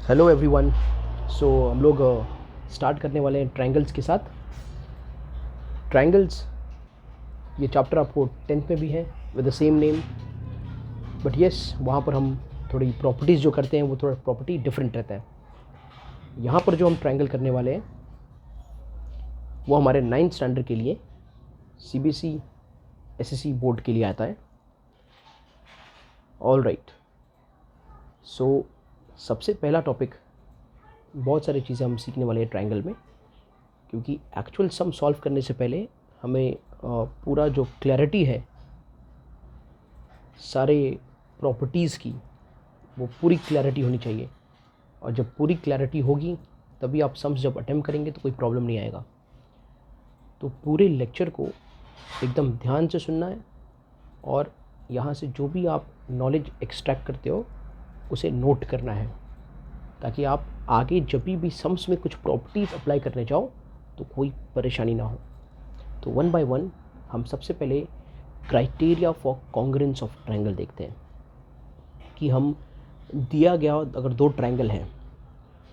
Hello everyone. सो हम लोग start करने वाले हैं ट्रायंगल्स के साथ। ट्रायंगल्स ये चैप्टर आपको 10th में भी है with the same name, but yes वहाँ पर हम थोड़ी प्रॉपर्टीज़ जो करते हैं वो थोड़ा प्रॉपर्टी डिफरेंट रहता है। यहाँ पर जो हम ट्रायंगल करने वाले हैं वो हमारे 9th स्टैंडर्ड के लिए CBSE SSC बोर्ड के लिए आता है। ऑल राइट, सो सबसे पहला टॉपिक, बहुत सारी चीज़ें हम सीखने वाले हैं ट्रायंगल में, क्योंकि एक्चुअल सम सॉल्व करने से पहले हमें पूरा जो क्लैरिटी है सारे प्रॉपर्टीज़ की, वो पूरी क्लैरिटी होनी चाहिए। और जब पूरी क्लैरिटी होगी तभी आप सम्स जब अटेम्प्ट करेंगे तो कोई प्रॉब्लम नहीं आएगा। तो पूरे लेक्चर को एकदम ध्यान से सुनना है और यहाँ से जो भी आप नॉलेज एक्सट्रैक्ट करते हो उसे नोट करना है, ताकि आप आगे जब भी सम्स में कुछ प्रॉपर्टीज़ अप्लाई करने जाओ तो कोई परेशानी ना हो। तो वन बाय वन हम सबसे पहले criteria for congruence of triangle देखते हैं कि हम दिया गया अगर दो ट्रायंगल हैं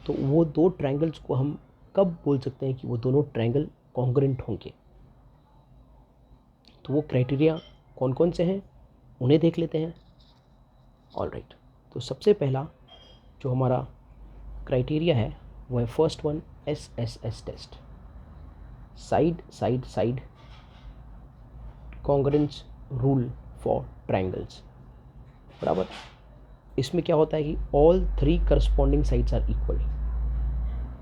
तो वो दो ट्रायंगल्स को हम कब बोल सकते हैं कि वो दोनों ट्रायंगल कॉन्ग्रुएंट होंगे। तो वो क्राइटेरिया कौन कौन से हैं उन्हें देख लेते हैं। ऑल राइट, तो सबसे पहला जो हमारा क्राइटेरिया है वो है first one, SSS test, side side side congruence rule for triangles. बराबर, इसमें क्या होता है कि all three corresponding sides are equal,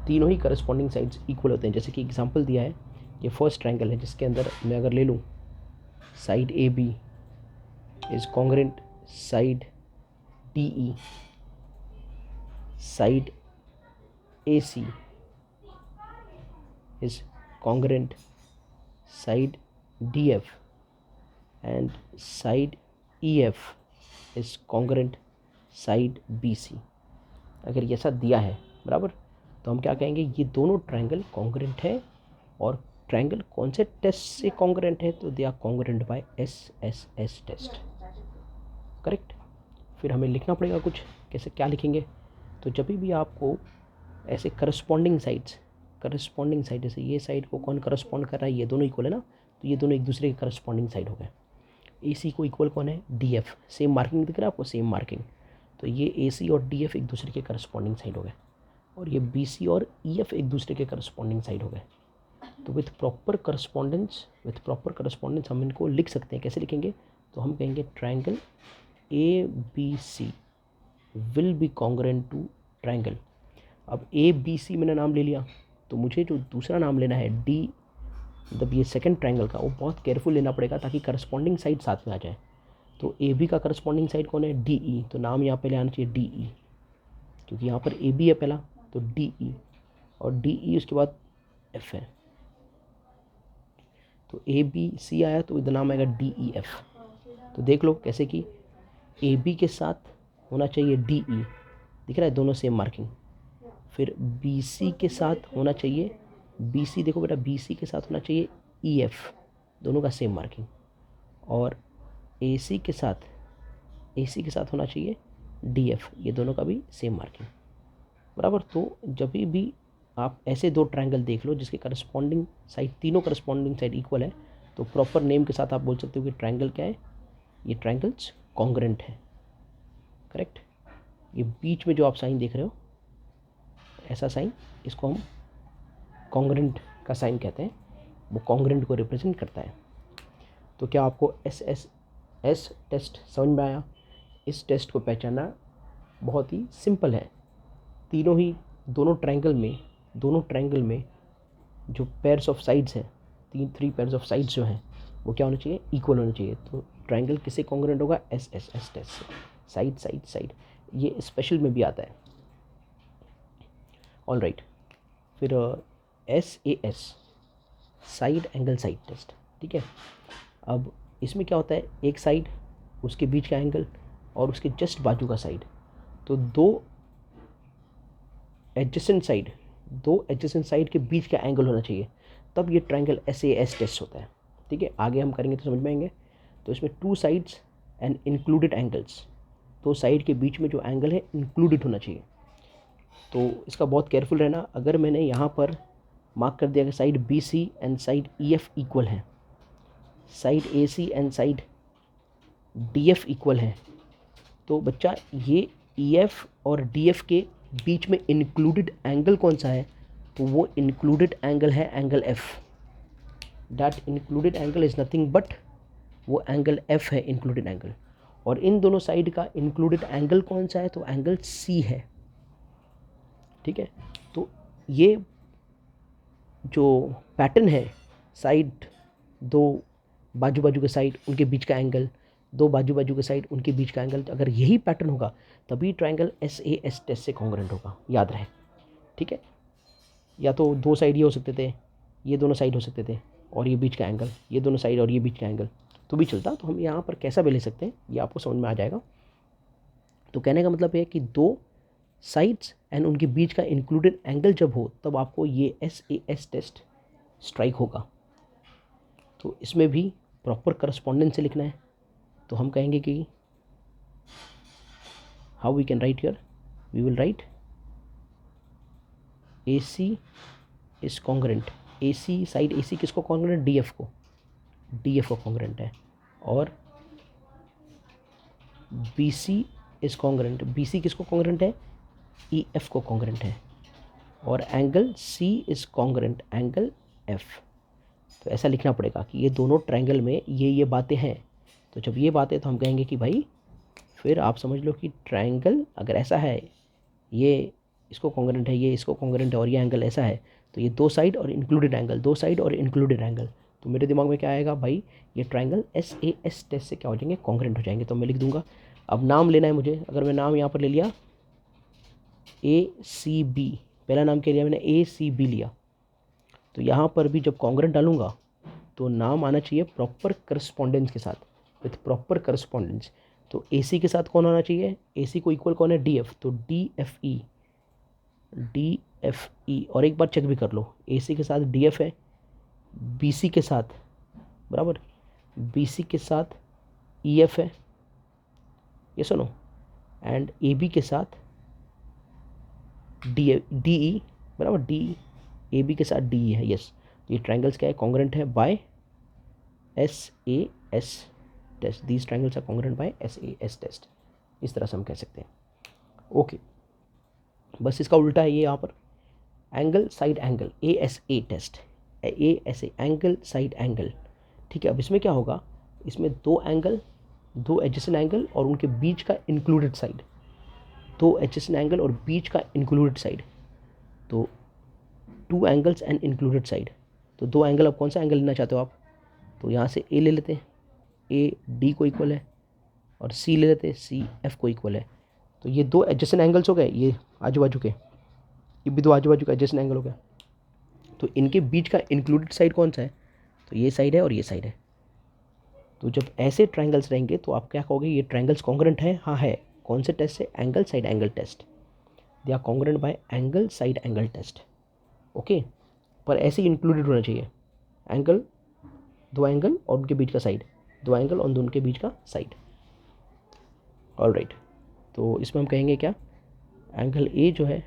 तीनों ही करस्पॉन्डिंग साइड्स इक्वल होते हैं। जैसे कि एग्जांपल दिया है, ये फर्स्ट ट्रायंगल है जिसके अंदर मैं अगर ले लूँ side AB is congruent side DE, side AC is congruent side DF and side EF is congruent side BC। अगर ये ऐसा दिया है बराबर, तो हम क्या कहेंगे, ये दोनों ट्रायंगल कॉन्ग्रुएंट है। और ट्रायंगल कौन से टेस्ट से कॉन्ग्रुएंट है, तो they are congruent by SSS test. Correct. फिर हमें लिखना पड़ेगा कुछ, कैसे क्या लिखेंगे, तो जब भी आपको ऐसे करस्पॉन्डिंग साइड, जैसे ये साइड को कौन करस्पॉन्ड कर रहा है, ये दोनों इक्वल है ना, तो ये दोनों एक दूसरे के करस्पॉन्डिंग साइड हो गए। AC को इक्वल कौन है, DF, सेम मार्किंग दिख रहा है आपको, सेम मार्किंग, तो ये AC और DF एक दूसरे के करस्पॉन्डिंग साइड हो गए। और ये BC और EF एक दूसरे के करस्पॉन्डिंग साइड हो गए। तो विथ प्रॉपर करस्पॉन्डेंस हम इनको लिख सकते हैं। कैसे लिखेंगे, तो हम कहेंगे triangle ABC will be congruent to triangle. अब ABC मैंने नाम ले लिया, तो मुझे जो दूसरा नाम लेना है D, मतलब ये सेकंड ट्रायंगल का, वो बहुत केयरफुल लेना पड़ेगा ताकि करस्पॉन्डिंग साइड साथ में आ जाए। तो AB का करस्पॉन्डिंग साइड कौन है, DE, तो नाम यहाँ पहले आना चाहिए DE, क्योंकि यहाँ पर AB है पहला, तो DE, और DE उसके बाद F है, तो ABC आया तो इधर नाम आएगा DEF। तो देख लो कैसे कि AB के साथ होना चाहिए DE, दिख रहा है दोनों सेम मार्किंग। फिर BC के साथ होना चाहिए, BC देखो बेटा, BC के साथ होना चाहिए EF, दोनों का सेम मार्किंग। और AC के साथ होना चाहिए DF, ये दोनों का भी सेम मार्किंग। बराबर। तो जब भी आप ऐसे दो ट्रायंगल देख लो जिसके करस्पॉन्डिंग साइड, तीनों करस्पॉन्डिंग साइड इक्वल है, तो प्रॉपर नेम के साथ आप बोल सकते हो कि ट्रायंगल क्या है, ये ट्रायंगल्स कॉन्ग्रुएंट है। करेक्ट। ये बीच में जो आप साइन देख रहे हो, ऐसा साइन, इसको हम कॉन्ग्रुएंट का साइन कहते हैं, वो कॉन्ग्रुएंट को रिप्रेजेंट करता है। तो क्या आपको SSS टेस्ट समझ में आया? इस टेस्ट को पहचानना बहुत ही सिंपल है। दोनों ट्रायंगल में जो पेयर्स ऑफ साइड्स हैं, थ्री पेयर्स ऑफ साइड्स जो हैं, वो क्या होना चाहिए, इक्वल होना चाहिए। तो ट्रायंगल किससे कॉन्ग्रुएंट होगा, SSS टेस्ट से, साइड साइड साइड, ये स्पेशल में भी आता है। ऑल राइट, फिर SAS, side angle side test. ठीक है। अब इसमें क्या होता है, एक साइड, उसके बीच का एंगल और उसके जस्ट बाजू का साइड, तो दो एडजेसेंट साइड के बीच का एंगल होना चाहिए, तब ये ट्रायंगल SAS टेस्ट होता है। ठीक है, आगे हम करेंगे तो समझ में आएंगे। तो इसमें two sides and included angles, दो साइड के बीच में जो एंगल है इंक्लूडेड होना चाहिए। तो इसका बहुत केयरफुल रहना। अगर मैंने यहाँ पर मार्क कर दिया कि side B C and side E F equal है, side A C and side D F equal है, तो बच्चा ये ई एफ और डी एफ के बीच में इंक्लूडेड एंगल कौन सा है, तो वो इंक्लूडेड एंगल है angle F. That included angle is nothing but वो एंगल एफ है, इंक्लूडेड एंगल। और इन दोनों साइड का इंक्लूडेड एंगल कौन सा है, तो एंगल सी है। ठीक है, तो ये जो पैटर्न है, साइड दो बाजू बाजू के साइड उनके बीच का एंगल, दो बाजू बाजू के साइड उनके बीच का एंगल, अगर यही पैटर्न होगा तभी triangle S A S test से कॉन्ग्रुएंट होगा, याद रहे। ठीक है, या तो दो साइड ये हो सकते थे, ये दोनों साइड हो सकते थे, और ये बीच का एंगल, ये दोनों साइड और ये बीच का एंगल तो भी चलता। तो हम यहाँ पर कैसा भी ले सकते हैं, ये आपको समझ में आ जाएगा। तो कहने का मतलब है कि दो साइड्स एंड उनके बीच का इंक्लूडेड एंगल जब हो तब आपको ये S A S test strike होगा। तो इसमें भी प्रॉपर करस्पॉन्डेंस से लिखना है। तो हम कहेंगे कि how we can write here, we will write A C is congruent, A C side A C किसको कॉन्ग्रुएंट, डी एफ को, डी एफ को कॉन्ग्रुएंट है। और B C is congruent, B C किसको कॉन्ग्रुएंट है, ई एफ को congruent है। और angle C is congruent angle F. तो ऐसा लिखना पड़ेगा कि ये दोनों ट्रायंगल में ये बातें हैं। तो जब ये बातें, तो हम कहेंगे कि भाई फिर आप समझ लो कि ट्रायंगल अगर ऐसा है, ये इसको कॉन्ग्रुएंट है, ये इसको कॉन्ग्रुएंट है, और ये एंगल ऐसा है, तो ये दो साइड और इंक्लूडेड एंगल, दो साइड और इंक्लूडेड एंगल, तो मेरे दिमाग में क्या आएगा भाई, ये triangle S A S test से क्या हो जाएंगे, कॉन्ग्रुएंट हो जाएंगे। तो मैं लिख दूंगा। अब नाम लेना है मुझे, अगर मैं नाम यहाँ पर ले लिया ए सी बी, पहला नाम क्या लिया मैंने, ए सी बी लिया, तो यहाँ पर भी जब कॉन्ग्रुएंट डालूंगा तो नाम आना चाहिए प्रॉपर करस्पॉन्डेंस के साथ, विथ प्रॉपर करस्पॉन्डेंस। तो ए सी के साथ कौन आना चाहिए, ए सी को इक्वल कौन है, डी एफ, तो D F E, D F E. और एक बार चेक भी कर लो, ए सी के साथ डी एफ है, बी सी के साथ बराबर, बी सी के साथ ई एफ है, ये सुनो, एंड ए बी के साथ डी ई बराबर, डी ए बी के साथ डी ई है, यस। तो ये ट्रायंगल्स क्या है, कॉन्ग्रुएंट है by S A S test, these triangles are congruent by S A S test, इस तरह से हम कह सकते हैं। ओके, बस इसका उल्टा है ये यहाँ पर, angle side angle, A S A test, A S A angle side angle. ठीक है, अब इसमें क्या होगा, इसमें दो एंगल, दो एडजेसेंट एंगल और उनके बीच का इंक्लूडेड साइड, दो एडजेसेंट एंगल और बीच का इंक्लूडेड साइड, तो two angles and included side. तो दो एंगल, अब कौन सा एंगल लेना चाहते हो आप, तो यहाँ से ए ले लेते हैं, ए डी को इक्वल है, और सी ले लेते हैं, सी एफ को इक्वल है। तो ये दो एडजेसेंट एंगल्स हो गए, ये आजू बाजू के, ये भी दो आजू बाजू का एडजेसेंट एंगल हो गया। तो इनके बीच का इंक्लूडेड साइड कौन सा है, तो ये साइड है और ये साइड है। तो जब ऐसे ट्रायंगल्स रहेंगे तो आप क्या कहोगे, ये ट्रायंगल्स कॉन्ग्रुएंट है, हाँ है। कौन से टेस्ट से, angle side angle test, they are congruent by angle side angle test. Okay, पर ऐसे ही इंक्लूडेड होना चाहिए, एंगल, दो एंगल और उनके बीच का साइड, दो एंगल और उनके बीच का साइड। ऑल राइट, तो इसमें हम कहेंगे क्या, एंगल ए जो है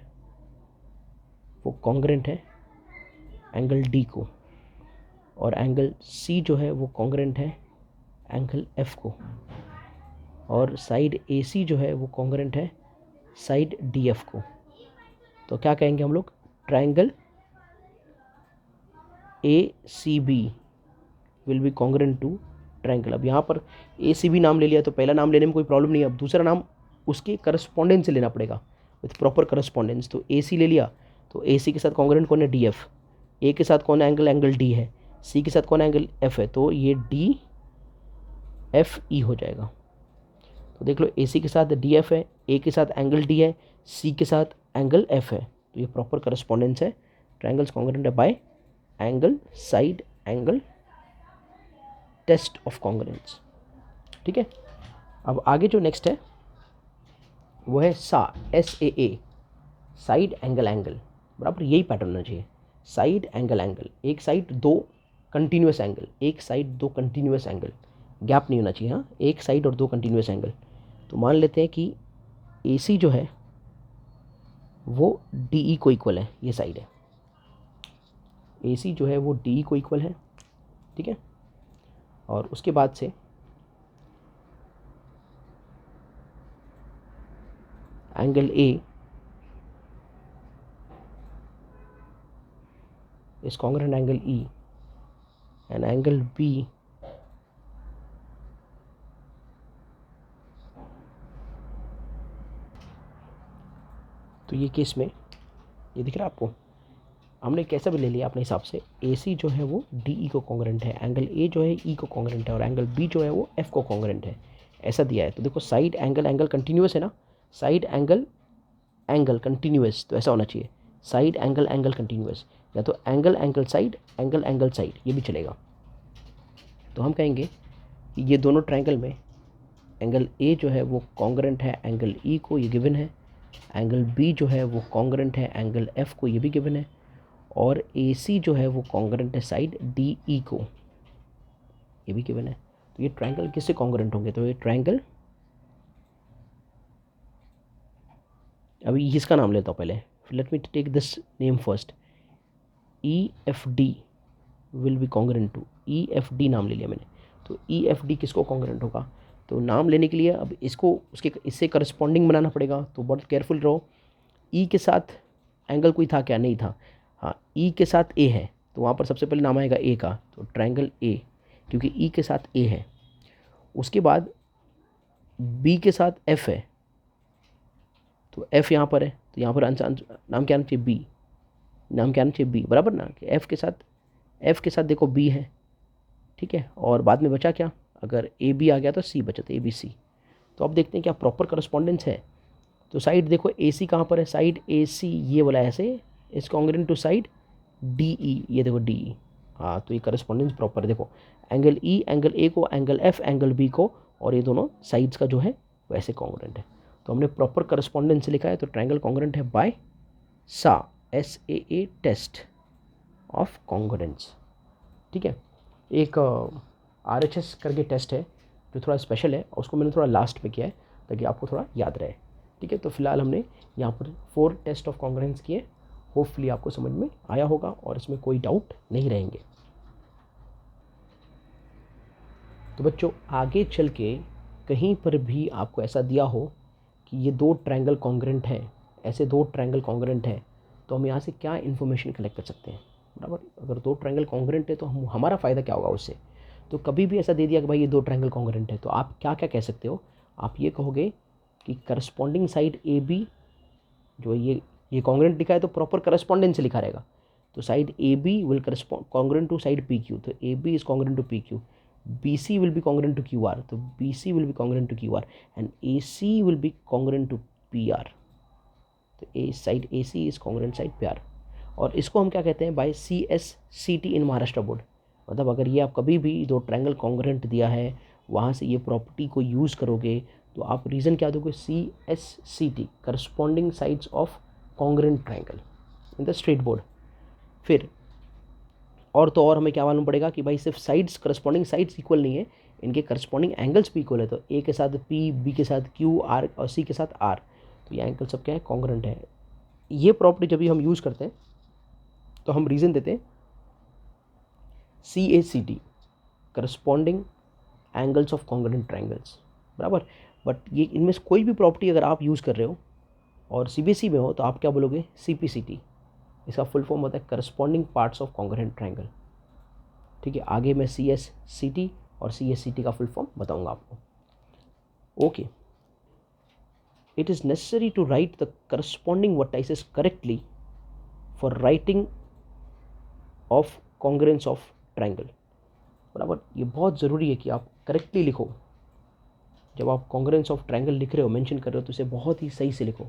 वो कॉन्ग्रुएंट है एंगल डी को, और एंगल सी जो है वो कॉन्ग्रुएंट है एंगल एफ को, और साइड ए सी जो है वो कॉन्ग्रुएंट है साइड डी एफ को। तो क्या कहेंगे हम लोग, triangle A C B will be congruent to triangle. अब यहाँ पर ए सी बी नाम ले लिया तो पहला नाम लेने में कोई प्रॉब्लम नहीं है, अब दूसरा नाम उसके करस्पॉन्डेंस से लेना पड़ेगा, विथ प्रॉपर करस्पॉन्डेंस। तो ए सी ले लिया, तो ए सी के साथ कॉन्ग्रुएंट कौन है, डी एफ, ए के साथ कौन है एंगल, एंगल डी है, सी के साथ कौन है एंगल एफ है, तो ये डी एफ ई हो जाएगा। तो देख लो, ए सी के साथ डी एफ है, ए के साथ एंगल डी है, सी के साथ एंगल एफ है, तो ये प्रॉपर करस्पॉन्डेंस है, ट्रायंगल्स कॉन्ग्रुएंट है by angle side angle test of congruence. ठीक है, अब आगे जो नेक्स्ट है वो है सा, S A A, side angle angle, बराबर यही पैटर्न होना चाहिए, साइड एंगल एंगल, एक साइड दो कंटिन्यूस एंगल, एक साइड दो कंटिन्यूस एंगल, गैप नहीं होना चाहिए, हाँ, एक साइड और दो कंटिन्यूस एंगल। तो मान लेते हैं कि ए सी जो है वो डी ई को इक्वल है, ये साइड है, ए सी जो है वो डी ई को इक्वल है, ठीक है। और उसके बाद से angle A is congruent angle E and angle B तो ये केस में ये दिख रहा है आपको, हमने कैसा भी ले लिया अपने हिसाब से, ए सी जो है वो डी ई को कॉन्ग्रुएंट है, एंगल ए जो है ई को कॉन्ग्रुएंट है और एंगल बी जो है वो एफ को कॉन्ग्रुएंट है, ऐसा दिया है। तो देखो साइड एंगल एंगल कंटिन्यूस है ना, साइड एंगल एंगल कंटिन्यूस, तो ऐसा होना चाहिए साइड एंगल एंगल कंटिन्यूस, या तो angle angle side angle angle side, ये भी चलेगा। तो हम कहेंगे कि ये दोनों ट्रायंगल में एंगल ए जो है वो कॉन्ग्रुएंट है एंगल ई को, ये गिवन है, एंगल बी जो है वो कॉन्ग्रुएंट है एंगल एफ को, ये भी गिवन है, और ए सी जो है वो कॉन्ग्रुएंट है साइड डी ई को, ये भी गिवन है। तो ये ट्रायंगल किससे कॉन्ग्रुएंट होंगे, तो ये ट्रायंगल, अभी इसका नाम लेता हूँ पहले, let me take this name first, E F D will be congruent to, E F D नाम ले लिया मैंने, तो ई एफ डी किसको कॉन्ग्रुएंट होगा, तो नाम लेने के लिए अब इसको उसके इससे करस्पॉन्डिंग बनाना पड़ेगा, तो बहुत केयरफुल रहो। ई के साथ एंगल कोई था क्या, नहीं था, हाँ ई के साथ ए है, तो वहाँ पर सबसे पहले नाम आएगा ए का, तो ट्रायंगल ए, क्योंकि ई के साथ ए है। उसके बाद बी के साथ एफ है, तो एफ यहाँ पर है, तो यहाँ पर नाम क्या आना चाहिए, बी, नाम क्या आना चाहिए, बी, बराबर ना, कि एफ के साथ देखो बी है, ठीक है। और बाद में बचा क्या, अगर ए बी आ गया तो सी बचा, तो ए बी सी। तो अब देखते हैं क्या प्रॉपर करस्पॉन्डेंस है। तो साइड देखो ए सी कहाँ पर है, साइड ए सी ये वाला ऐसे is congruent to side D E, ये देखो डी ई, हाँ तो ये करस्पॉन्डेंस प्रॉपर है। देखो एंगल ई एंगल ए को, एंगल एफ एंगल बी को, और ये दोनों साइड्स का जो है वैसे कॉन्ग्रुएंट है। तो हमने प्रॉपर करस्पॉन्डेंस लिखा है, तो ट्रायंगल कॉन्ग्रुएंट है बाय सा, SAA टेस्ट ऑफ कॉन्ग्रुएंस, ठीक है। एक RHS करके टेस्ट है जो थोड़ा स्पेशल है, और उसको मैंने थोड़ा लास्ट में किया है ताकि आपको थोड़ा याद रहे, ठीक है। तो फिलहाल हमने यहाँ पर 4 टेस्ट ऑफ कॉन्ग्रुएंस किए, होपफुली आपको समझ में आया होगा और इसमें कोई डाउट नहीं रहेंगे। तो बच्चों आगे चल के कहीं पर भी आपको ऐसा दिया हो कि ये 2 ट्रायंगल कॉन्ग्रुएंट है, ऐसे 2 ट्रायंगल कॉन्ग्रुएंट है, तो हम यहाँ से क्या इन्फॉर्मेशन कलेक्ट कर सकते हैं, बराबर। अगर 2 ट्रायंगल कॉन्ग्रुएंट है तो हमारा फ़ायदा क्या होगा उससे। तो कभी भी ऐसा दे दिया कि भाई ये 2 ट्रायंगल कॉन्ग्रुएंट है, तो आप क्या क्या कह सकते हो, आप ये कहोगे कि करस्पॉन्डिंग साइड ए बी जो ये कॉन्ग्रुएंट लिखा है तो प्रॉपर करस्पॉन्डेंस लिखा रहेगा, तो side A B will congruent to side P Q, तो A B is congruent to P Q, B C will be congruent to Q R, तो B C will be congruent to Q R, and A C will be congruent to P R, तो A side A C is congruent side P R. और इसको हम क्या कहते हैं, by CSCT in Maharashtra board, मतलब अगर ये आप कभी भी 2 ट्रायंगल कॉन्ग्रुएंट दिया है वहाँ से ये प्रॉपर्टी को यूज़ करोगे, तो आप रीज़न क्या दोगे, CSCT corresponding sides of congruent triangle in the straight board. फिर और तो और हमें क्या मालूम पड़ेगा कि भाई सिर्फ साइड्स, करस्पॉन्डिंग साइड्स इक्वल नहीं है, इनके करस्पॉन्डिंग एंगल्स भी इक्वल है, तो ए के साथ पी, बी के साथ क्यू, आर और सी के साथ आर, तो ये एंगल सब क्या है, कॉन्ग्रुएंट है। ये प्रॉपर्टी जब भी हम यूज़ करते हैं तो हम रीज़न देते हैं CACT corresponding angles of congruent triangles, बराबर। बट ये इनमें से कोई भी प्रॉपर्टी अगर आप यूज़ कर रहे हो और CBSE में हो तो आप क्या बोलोगे, CPCT, इसका फुल फॉर्म होता है corresponding parts of congruent triangle, ठीक है। आगे मैं CSCT और CSCT का फुल फॉर्म बताऊंगा आपको। Okay, it is necessary to write the corresponding vertices correctly for writing of congruence of triangle, बराबर। ये बहुत ज़रूरी है कि आप करेक्टली लिखो, जब आप कॉन्ग्रुएंस ऑफ ट्रायंगल लिख रहे हो, मेंशन कर रहे हो, तो इसे बहुत ही सही से लिखो।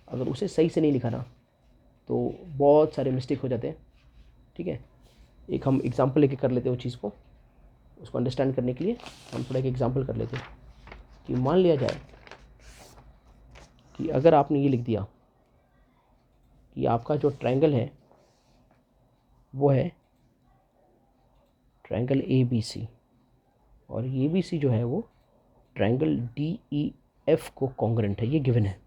अगर उसे सही से नहीं लिखा ना तो बहुत सारे मिस्टेक हो जाते हैं, ठीक है। एक हम एग्जांपल लेके कर लेते हैं वो चीज़ को, उसको अंडरस्टैंड करने के लिए हम थोड़ा एक एग्जांपल कर लेते हैं कि मान लिया जाए कि अगर आपने ये लिख दिया कि आपका जो ट्रायंगल है वो है ट्रायंगल ABC, और ABC जो है वो ट्रायंगल DEF को कॉन्ग्रुएंट है, ये गिवन है।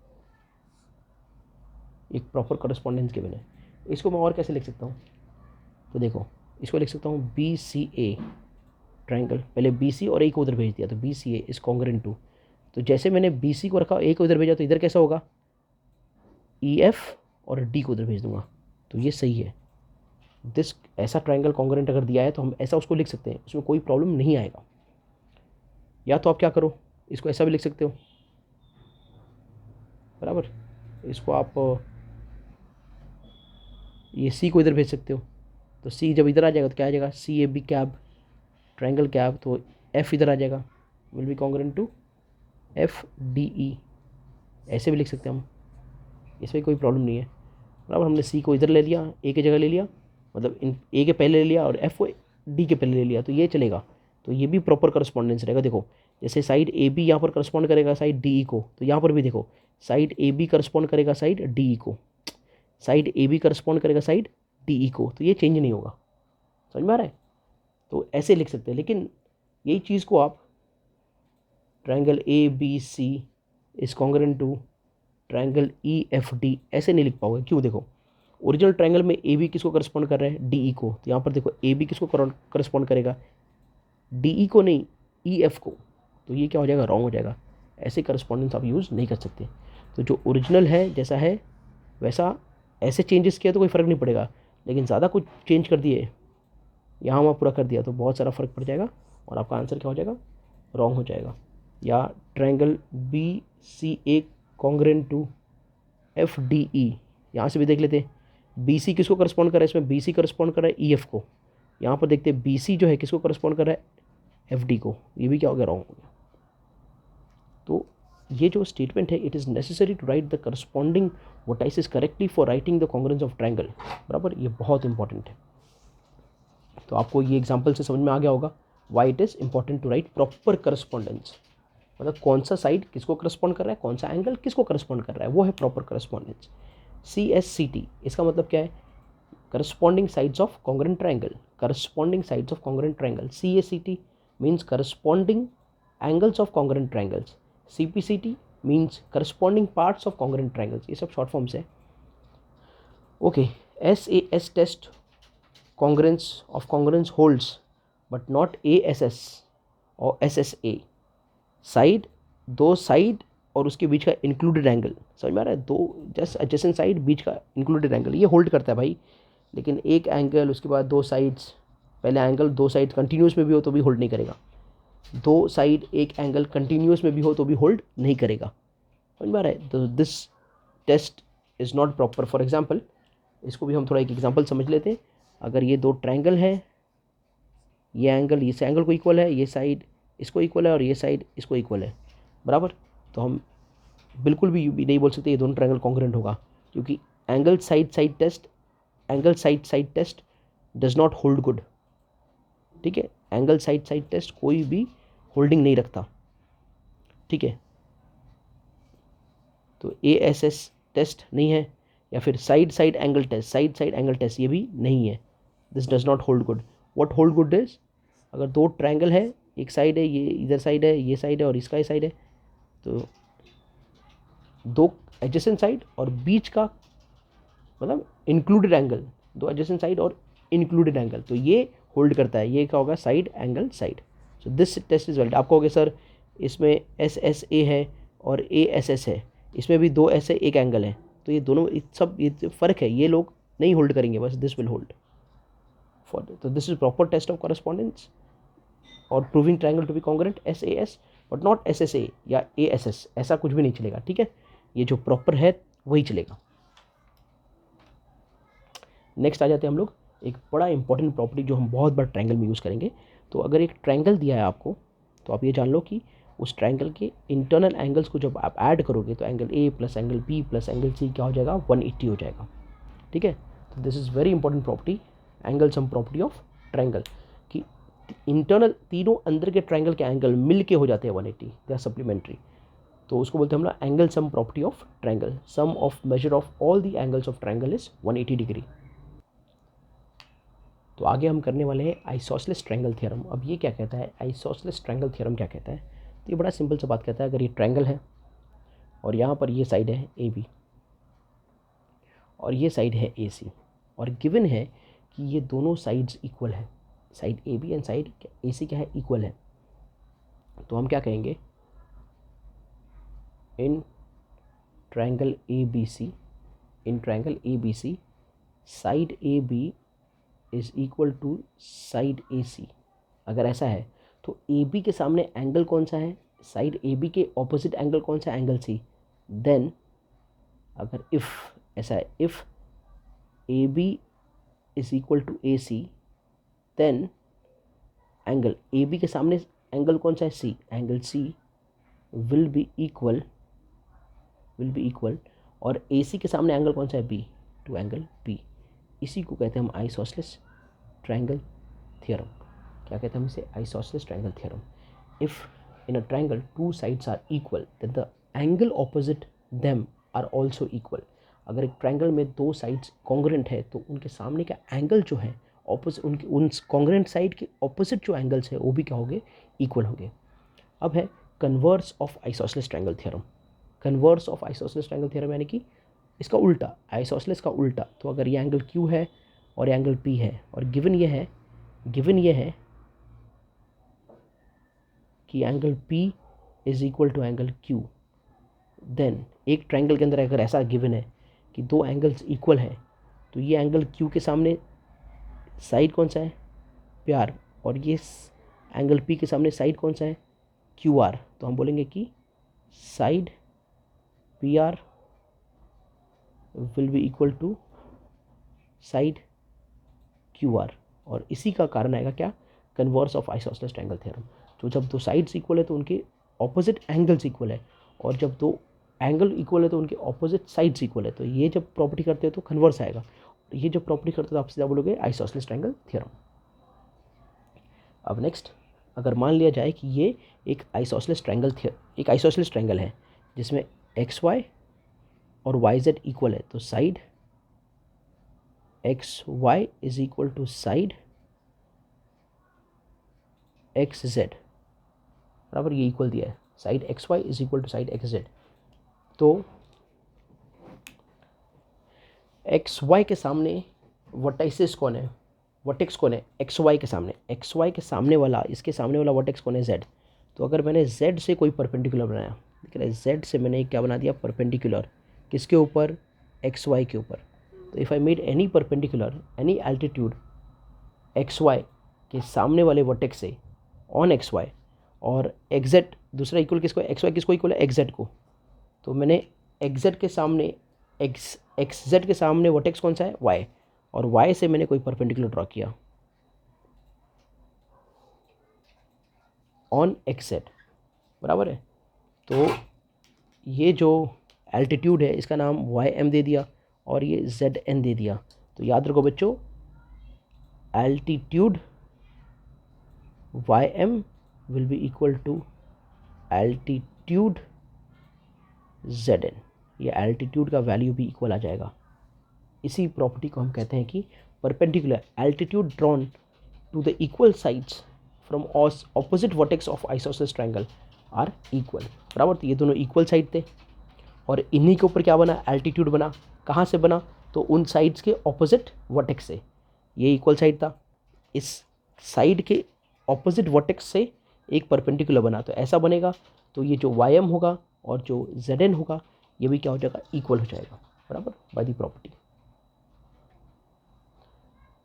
एक प्रॉपर करस्पॉन्डेंस गिवन है। इसको मैं और कैसे लिख सकता हूँ, तो देखो इसको लिख सकता हूँ बी सी ए ट्राइंगल, पहले बी सी और ए को उधर भेज दिया तो B C A is congruent to, तो जैसे मैंने बी सी को रखा ए को इधर भेजा तो इधर कैसा होगा ई एफ और डी को उधर भेज दूंगा, तो ये सही है। दिस ऐसा ट्राइंगल कॉन्ग्रेंट अगर दिया है तो हम ऐसा उसको लिख सकते हैं, उसमें कोई प्रॉब्लम नहीं आएगा। या तो आप क्या करो, इसको ऐसा भी लिख सकते हो, बराबर, इसको आप ये सी को इधर भेज सकते हो, तो सी जब इधर आ जाएगा तो क्या आ जाएगा C A B cab triangle cab, तो एफ इधर आ जाएगा, will be congruent to F D E, ऐसे भी लिख सकते हैं हम, इसमें कोई प्रॉब्लम नहीं है। बराबर, हमने सी को इधर ले लिया, ए की जगह ले लिया, मतलब इन ए के पहले ले लिया और एफ को डी के पहले ले लिया, तो ये चलेगा, तो ये भी प्रॉपर करस्पॉन्डेंस रहेगा। देखो जैसे साइड ए बी यहाँ पर करस्पॉन्ड करेगा साइड डी ई को, तो यहाँ पर भी देखो साइड ए बी करस्पॉन्ड करेगा साइड डी ई को, साइड ए बी करस्पॉन्ड करेगा साइड डी ई को, तो ये चेंज नहीं होगा। समझ में आ रहा है? तो ऐसे लिख सकते हैं, लेकिन यही चीज़ को आप triangle A B C is congruent to triangle E F D ऐसे नहीं लिख पाओगे। क्यों? देखो ओरिजिनल ट्राइंगल में ए बी किसको करस्पॉन्ड कर रहा है डी ई को, तो यहाँ पर देखो ए बी किसको करस्पॉन्ड करेगा डी ई को, नहीं ई एफ को, तो ये क्या हो जाएगा रॉन्ग हो जाएगा। ऐसे करस्पॉन्डेंस आप यूज़ नहीं कर सकते। तो जो ओरिजिनल है जैसा है वैसा ऐसे चेंजेस किया तो कोई फ़र्क नहीं पड़ेगा, लेकिन ज़्यादा कुछ चेंज कर दिए यहाँ वहाँ पूरा कर दिया तो बहुत सारा फ़र्क पड़ जाएगा और आपका आंसर क्या हो जाएगा रॉन्ग हो जाएगा। या triangle B C A congruent to F D E, यहाँ से भी देख लेते हैं बी सी किसको करस्पॉन्ड कर रहा है, इसमें बी सी करस्पॉन्ड कर रहा है ई एफ को, यहाँ पर देखते हैं बी सी जो है किसको करस्पॉन्ड कर रहा है एफ डी को, ये भी क्या हो गया रॉन्ग हो गया। तो ये जो स्टेटमेंट है it is necessary to write the corresponding vertices correctly for writing the congruence of triangle, बराबर, ये बहुत इंपॉर्टेंट है। तो आपको ये एग्जाम्पल से समझ में आ गया होगा why it is important to write proper correspondence, मतलब कौन सा साइड किसको करस्पॉन्ड कर रहा है, कौन सा एंगल किसको करस्पॉन्ड कर रहा है, वो है प्रॉपर करस्पॉन्डेंस। CSCT इसका मतलब क्या है, corresponding sides of congruent triangle, corresponding sides of congruent triangle. CACT means corresponding angles of congruent triangles, CPCT means corresponding parts of congruent triangles, ये सब शॉर्ट फॉर्म्स है। Okay, SAS test congruence of congruence holds but not ASS और SSA, side दो side और उसके बीच का included angle, समझ में आ रहा है, दो जस्ट एडजेसेंट साइड बीच का इंक्लूडेड एंगल ये होल्ड करता है भाई, लेकिन एक एंगल उसके बाद दो साइड्स, पहले एंगल दो साइड कंटिन्यूस में भी हो तो भी होल्ड नहीं करेगा, दो साइड एक एंगल कंटिन्यूस में भी हो तो भी होल्ड नहीं करेगा, समझ में आ रहा है। तो this test is not proper. For example इसको भी हम थोड़ा एक एग्जाम्पल समझ लेते हैं। अगर ये दो ट्रायंगल है, ये एंगल इस एंगल को इक्वल है, ये साइड इसको इक्वल है और ये साइड इसको इक्वल है, बराबर, तो हम बिल्कुल भी नहीं बोल सकते ये दोनों ट्रायंगल कॉन्ग्रुएंट होगा, क्योंकि angle side side test does not hold good, ठीक है, एंगल साइड टेस्ट कोई भी होल्डिंग नहीं रखता, ठीक है। तो ASS टेस्ट नहीं है, या फिर साइड एंगल टेस्ट ये भी नहीं है, this does not hold good. What hold good is, अगर दो ट्रायंगल है, एक साइड है, ये इधर साइड है, ये साइड है और इसका ये साइड है, तो दो एडजेसेंट साइड और बीच का मतलब इंक्लूडेड एंगल, दो एडजेसेंट साइड और इंक्लूडेड एंगल, तो ये होल्ड करता है, ये क्या होगा side angle side. So this test is valid. आप कहोगे सर इसमें SSA है और ASS है, इसमें भी दो ऐसे एक एंगल है, तो ये दोनों सब ये फ़र्क है, ये लोग नहीं होल्ड करेंगे, बस दिस विल होल्ड फॉर। तो this is proper test of correspondence और proving triangle to be congruent, SAS but not SSA या ASS, ऐसा कुछ भी नहीं चलेगा, ठीक है, ये जो प्रॉपर है वही चलेगा। नेक्स्ट आ जाते हैं हम लोग एक बड़ा इंपॉर्टेंट प्रॉपर्टी जो हम बहुत बार ट्रायंगल में यूज़ करेंगे। तो अगर एक ट्रायंगल दिया है आपको, तो आप ये जान लो कि उस ट्रायंगल के इंटरनल एंगल्स को जब आप ऐड करोगे तो angle A plus angle B plus angle C क्या हो जाएगा 180 हो जाएगा, ठीक है। तो this is very important property, angle sum property of triangle, कि इंटरनल तीनों अंदर के ट्रायंगल के एंगल मिल के हो जाते हैं 180, दे आर सप्लीमेंट्री, तो उसको बोलते हैं हम लोग angle sum property of triangle. Sum of measure of all the angles of triangle is 180 degree. तो आगे हम करने वाले हैं आइसोसेलेस ट्रायंगल थ्योरम। अब ये क्या कहता है, आइसोसेलेस ट्रायंगल थ्योरम क्या कहता है, तो ये बड़ा सिंपल सा बात कहता है, अगर ये ट्रायंगल है और यहाँ पर ये साइड है AB, और ये साइड है ए सी, और गिवन है कि ये दोनों साइड्स इक्वल है, side A B and side A C क्या है, इक्वल है। तो हम क्या कहेंगे, in triangle A B C, in triangle A B C side A B is equal to side A C. अगर ऐसा है तो ए बी के सामने एंगल कौन सा है, साइड ए बी के ऑपोजिट एंगल कौन सा, एंगल सी। देन अगर इफ़ ऐसा है, if A B is equal to A C, then angle A B के सामने एंगल कौन सा है, C, angle C will be equal और ए सी के सामने एंगल कौन सा है, बी, टू एंगल बी। इसी को कहते हैं हम आइसोसेलेस ट्रायंगल थ्योरम। क्या कहते हैं हम इसे, isosceles triangle theorem. If in a triangle two sides are equal then the angle opposite them are also equal. अगर एक ट्रायंगल में दो साइड्स कॉन्ग्रुएंट है तो उनके सामने का एंगल जो है ऑपोजिट, उनके उन कॉन्ग्रुएंट साइड के ऑपोजिट जो एंगल्स है वो भी क्या होंगे, इक्वल होंगे। अब है converse of isosceles triangle theorem. Converse of isosceles triangle theorem यानी कि इसका उल्टा, आइसोसेलेस का उल्टा। तो अगर ये एंगल Q है और ये एंगल P है और गिवन ये है कि angle P is equal to angle Q, then एक ट्रायंगल के अंदर अगर ऐसा गिवन है कि दो एंगल्स इक्वल है तो ये एंगल Q के सामने साइड कौन सा है, PR, और ये एंगल P के सामने साइड कौन सा है, QR। तो हम बोलेंगे कि side PR will be equal to side QR, और इसी का कारण आएगा क्या, converse of isosceles triangle theorem. तो जब दो साइड्स इक्वल है तो उनके ऑपोजिट एंगल्स इक्वल है, और जब दो एंगल इक्वल है तो उनके ऑपोजिट साइड्स इक्वल है। तो ये जब प्रॉपर्टी करते हैं तो कन्वर्स आएगा, और ये जब प्रॉपर्टी करते हो तो आप सीधा बोलोगे आइसोसेलेस ट्रायंगल थ्योरम। अब नेक्स्ट, अगर मान लिया जाए कि ये एक आइसोसेलेस ट्रायंगल है जिसमें एक्स वाई और वाई जेड इक्वल है, तो side X Y is equal to side X Z, बराबर, ये इक्वल दिया है, side X Y is equal to side X Z. तो एक्स वाई के सामने वर्टाइसेस कौन है, वर्टेक्स कौन है, एक्स वाई के सामने वाला, इसके सामने वाला वर्टेक्स कौन है, जेड। तो अगर मैंने जेड से कोई परपेंडिकुलर बनाया, देख रहे हैं, जेड से मैंने क्या बना दिया, परपेंडिकुलर, किसके ऊपर, एक्स वाई के ऊपर। तो if I made any perpendicular, any altitude X Y के सामने वाले वर्टेक्स से ऑन एक्स वाई, और एक्जेड दूसरा इक्वल किसको, एक्स वाई किसको इक्वल है, एक्जेड को। तो मैंने एक्जेड के सामने एक्स जेड के सामने वर्टेक्स कौन सा है, वाई, और वाई से मैंने कोई परपेंडिकुलर ड्रॉ किया ऑन एक्स जेड, बराबर है। तो ये जो एल्टीट्यूड है इसका नाम वाई एम दे दिया और ये जेड एन दे दिया। तो याद रखो बच्चों, altitude Y M will be equal to altitude Z N, ये एल्टीट्यूड का वैल्यू भी इक्वल आ जाएगा। इसी प्रॉपर्टी को हम कहते हैं कि perpendicular altitude drawn to the equal sides from opposite vertex of isosceles triangle are equal, बराबर। तो ये दोनों इक्वल साइड थे और इन्हीं के ऊपर क्या बना, एल्टीट्यूड बना। कहाँ से बना, तो उन साइड्स के ऑपोजिट वर्टेक्स से। ये इक्वल साइड था, इस साइड के ऑपोजिट वर्टेक्स से एक परपेंडिकुलर बना, तो ऐसा बनेगा। तो ये जो वाई एम होगा और जो जेड एन होगा ये भी क्या हो जाएगा, इक्वल हो जाएगा, बराबर, by the property.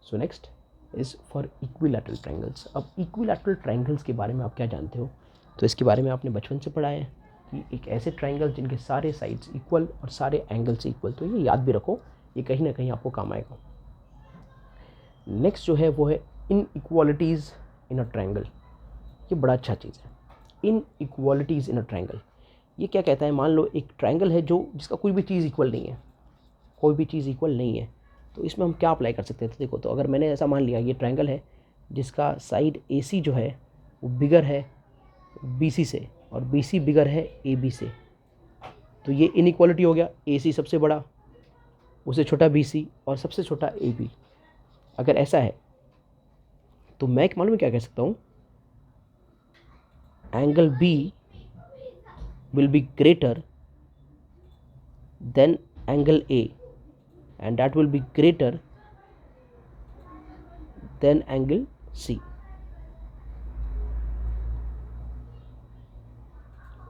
So next is for equilateral triangles. अब इक्विलैटरल ट्रायंगल्स के बारे में आप क्या जानते हो, तो इसके बारे में आपने बचपन से पढ़ा है कि एक ऐसे ट्रायंगल जिनके सारे साइड्स इक्वल और सारे एंगल्स इक्वल। तो ये याद भी रखो, ये कहीं ना कहीं आपको काम आएगा। नेक्स्ट जो है वो है इन इक्वालिटीज़ इन अ ट्रायंगल। ये बड़ा अच्छा चीज़ है, इन इक्वालिटीज़ इन अ ट्रायंगल। ये क्या कहता है, मान लो एक ट्रायंगल है जो जिसका कोई भी चीज़ इक्वल नहीं है, कोई भी चीज़ इक्वल नहीं है, तो इसमें हम क्या अप्लाई कर सकते हैं। तो देखो, तो अगर मैंने ऐसा मान लिया, ये ट्रायंगल है जिसका साइड AC जो है वो बिगर है BC से और BC बिगर है AB से, तो ये इनइक्वालिटी हो गया। AC सबसे बड़ा, उससे छोटा BC और सबसे छोटा AB। अगर ऐसा है तो मैं मालूम क्या कह सकता हूँ, angle B will be greater than angle A and that will be greater than angle C.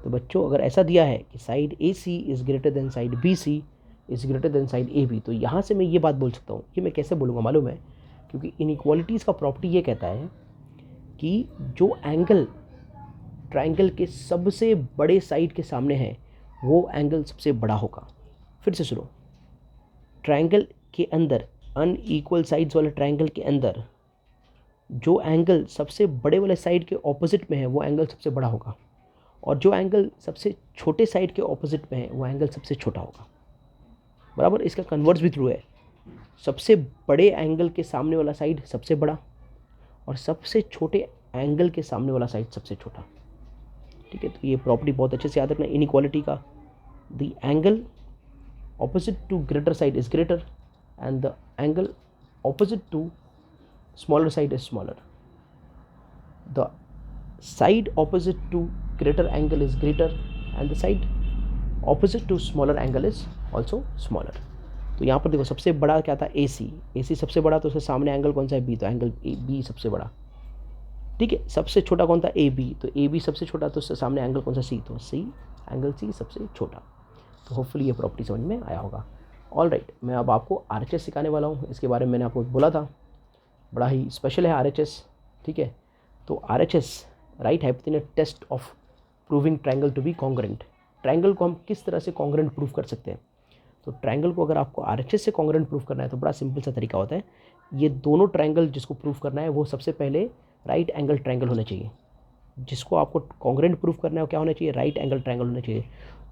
तो बच्चों अगर ऐसा दिया है कि side AC is greater than side BC is greater than side AB, तो यहाँ से मैं ये बात बोल सकता हूँ। ये मैं कैसे बोलूँगा मालूम है? क्योंकि इनइक्वालिटीज़ का प्रॉपर्टी ये कहता है कि जो एंगल ट्राइंगल के सबसे बड़े साइड के सामने है वो एंगल सबसे बड़ा होगा। फिर से सुनो, ट्राइंगल के अंदर, अनइक्वल साइड्स वाले ट्राइंगल के अंदर जो एंगल सबसे बड़े वाले साइड के ऑपोजिट में है वो एंगल सबसे बड़ा होगा, और जो एंगल सबसे छोटे साइड के ऑपोजिट में है वो एंगल सबसे छोटा होगा। बराबर, इसका कन्वर्स भी ट्रू है। सबसे बड़े एंगल के सामने वाला साइड सबसे बड़ा, और सबसे छोटे एंगल के सामने वाला साइड सबसे छोटा। ठीक है, तो ये प्रॉपर्टी बहुत अच्छे से याद रखना इनइक्वालिटी का। The angle opposite to greater side is greater and the angle opposite to smaller side is smaller. The side opposite to greater angle is greater and the side opposite to smaller angle is also smaller। तो यहाँ पर देखो सबसे बड़ा क्या था AC सबसे बड़ा, तो उसके सामने एंगल कौन सा है B, तो एंगल B सबसे बड़ा। ठीक है, सबसे छोटा कौन था AB, तो AB सबसे छोटा, तो उसके सामने एंगल कौन सा C, तो एंगल C सबसे छोटा। तो होपफुली ये प्रॉपर्टी समझ में आया होगा। ऑल राइट, मैं अब आपको RHS सिखाने वाला हूँ। इसके बारे में मैंने आपको बोला था, बड़ा ही स्पेशल है RHS। ठीक है, तो RHS right hypotenuse test of proving triangle to be congruent. Triangle को हम किस तरह से कॉन्ग्रेंट प्रूव कर सकते हैं? तो ट्रायंगल को अगर आपको RHS से कॉन्ग्रेंट प्रूव करना है तो बड़ा सिंपल सा तरीका होता है। ये दोनों ट्रायंगल जिसको प्रूव करना है वो सबसे पहले राइट एंगल ट्रायंगल होना चाहिए। जिसको आपको कॉन्ग्रेंट प्रूव करना है क्या होना चाहिए? राइट एंगल ट्रायंगल होना चाहिए।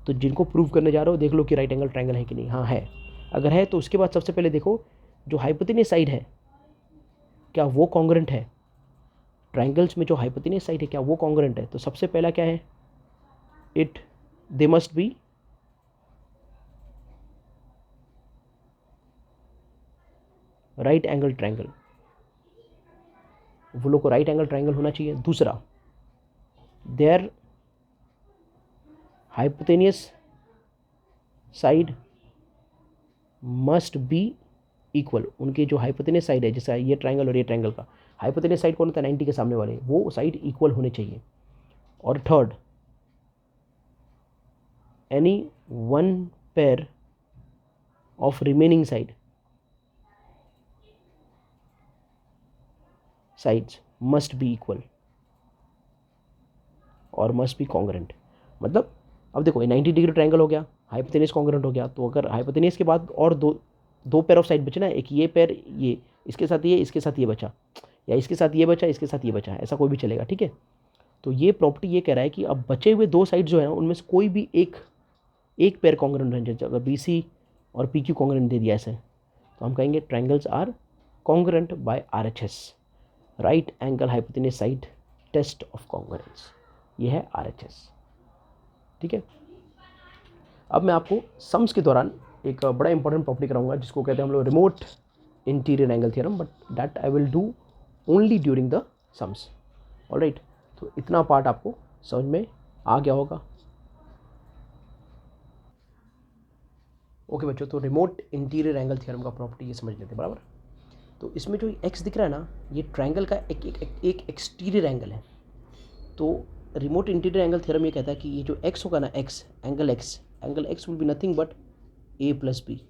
तो जिनको प्रूव करने जा रहे हो देख लो कि राइट एंगल ट्रायंगल है कि नहीं। हाँ है। अगर है तो उसके बाद सबसे पहले देखो जो हाइपोटेनस साइड है क्या वो कॉन्ग्रेंट है। ट्रायंगल्स में जो हाइपोटेनस साइड है क्या वो कॉन्ग्रेंट है? तो सबसे पहला क्या है? they must be right angle triangle. वो लोग को राइट एंगल ट्रायंगल होना चाहिए। दूसरा, their hypotenuse side must be equal. उनके जो हाइपोटेनियस साइड है, जैसा ये ट्रायंगल और ये ट्रायंगल का हाइपोटेनियस साइड कौन होता है? 90 के सामने वाले, वो साइड इक्वल होने चाहिए। और third, any one pair of remaining sides must be equal और must be congruent। मतलब अब देखो 90 डिग्री ट्रायंगल हो गया, हाइपोटेनस कॉन्ग्रेंट हो गया, तो अगर हाइपोटेनस के बाद और दो पेयर ऑफ साइड बचे ना, एक ये पेयर, ये इसके साथ ये, इसके साथ ये बचा, या इसके साथ ये बचा, इसके साथ ये बचा, ऐसा कोई भी चलेगा। ठीक है, तो ये प्रॉपर्टी ये कह रहा है कि अब बचे हुए दो साइड जो है ना उनमें से कोई भी एक पेयर कॉन्ग्रेंट रहना चाहिए। अगर BC और PQ कॉन्ग्रेंट दे दिया ऐसे, तो हम कहेंगे triangles are congruent by RHS, right angle hypotenuse side test of congruence. ये है RHS। ठीक है, अब मैं आपको सम्स के दौरान एक बड़ा इंपॉर्टेंट प्रॉपर्टी कराऊंगा जिसको कहते हैं हम लोग remote interior angle theorem, but that I will do only during the sums. Alright, तो इतना पार्ट आपको समझ में आ गया होगा। ओके बच्चों, तो रिमोट इंटीरियर एंगल थ्योरम का प्रॉपर्टी ये समझ लेते हैं। बराबर, तो इसमें जो एक्स दिख रहा है ना, ये ट्रायंगल का एक एक्सटीरियर एंगल है। तो रिमोट इंटीरियर एंगल थ्योरम ये कहता है कि ये जो एक्स होगा ना, angle X will be nothing but A plus B,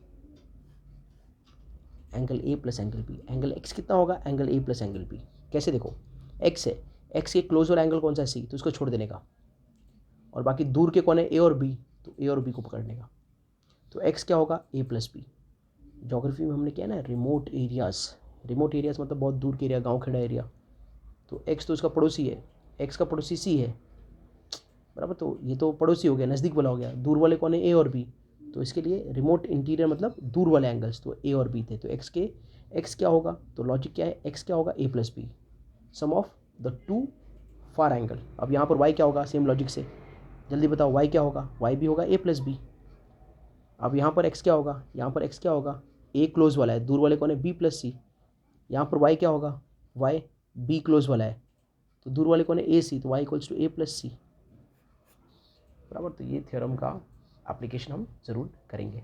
angle A plus angle B। Angle X कितना होगा? Angle A plus angle B। कैसे? देखो एक्स है, एक्स के क्लोज वाला एंगल कौन सा है? C, तो इसको छोड़ देने का, और बाकी दूर के कौन है? A और B, तो A और B को पकड़ने का। तो x क्या होगा? A plus B. जोग्राफी में हमने किया ना रिमोट एरियाज मतलब बहुत दूर के एरिया, गांव खेड़ा एरिया। तो x तो इसका पड़ोसी है, x का पड़ोसी C है। बराबर, तो ये तो पड़ोसी हो गया, नज़दीक वाला हो गया। दूर वाले कौन है? A और B। तो इसके लिए रिमोट इंटीरियर मतलब दूर वाले एंगल्स, तो A और B थे। तो x क्या होगा? तो लॉजिक क्या है? x क्या होगा? A plus B, sum of the two far angle. अब यहाँ पर y क्या होगा? सेम लॉजिक से जल्दी बताओ, y क्या होगा? y भी होगा A प्लस बी। अब यहाँ पर x क्या होगा? यहाँ पर x क्या होगा? A क्लोज वाला है, दूर वाले कौन है? B प्लस सी। यहाँ पर y क्या होगा? y B क्लोज वाला है, तो दूर वाले कौन है? A सी, तो y equals to A plus C. बराबर, तो ये थ्योरम का एप्लीकेशन हम ज़रूर करेंगे।